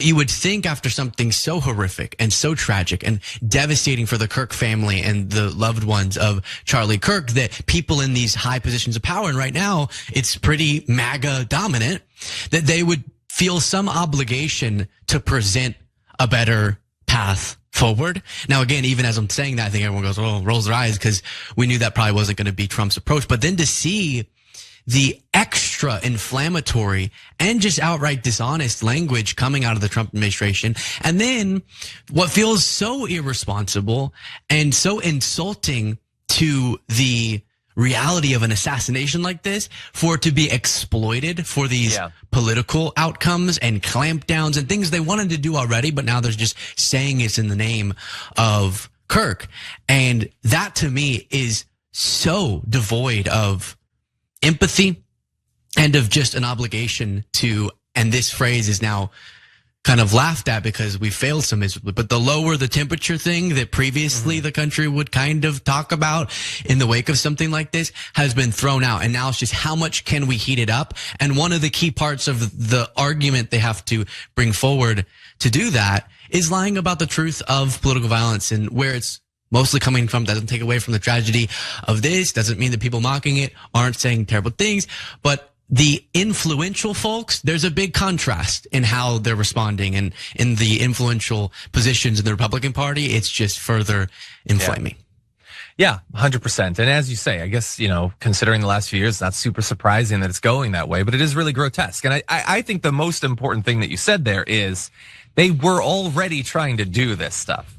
You would think after something so horrific and so tragic and devastating for the Kirk family and the loved ones of Charlie Kirk that people in these high positions of power, and right now it's pretty MAGA dominant, that they would feel some obligation to present a better path forward. Now, again, even as I'm saying that, I think everyone goes, oh, rolls their eyes because we knew that probably wasn't going to be Trump's approach. But then to see the extra inflammatory and just outright dishonest language coming out of the Trump administration. And then what feels so irresponsible and so insulting to the reality of an assassination like this, for it to be exploited for these political outcomes and clampdowns and things they wanted to do already, but now they're just saying it's in the name of Kirk. And that to me is so devoid of empathy and of just an obligation to, and this phrase is now kind of laughed at because we failed so miserably, but the lower the temperature thing that previously the country would kind of talk about in the wake of something like this has been thrown out. And now it's just how much can we heat it up? And one of the key parts of the argument they have to bring forward to do that is lying about the truth of political violence and where it's mostly coming from. Doesn't take away from the tragedy of this, doesn't mean that people mocking it aren't saying terrible things, but the influential folks, there's a big contrast in how they're responding, and in the influential positions in the Republican Party, it's just further inflaming. Yeah, 100%. And as you say, I guess, considering the last few years, not super surprising that it's going that way, but it is really grotesque. And I think the most important thing that you said there is they were already trying to do this stuff.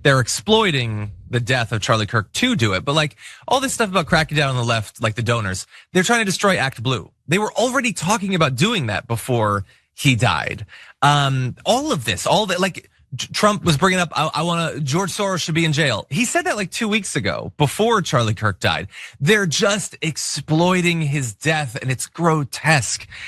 They're exploiting the death of Charlie Kirk to do it. But like all this stuff about cracking down on the left, like the donors, they're trying to destroy Act Blue. They were already talking about doing that before he died. All of this, all that, like Trump was bringing up, George Soros should be in jail. He said that like 2 weeks ago before Charlie Kirk died. They're just exploiting his death, and it's grotesque.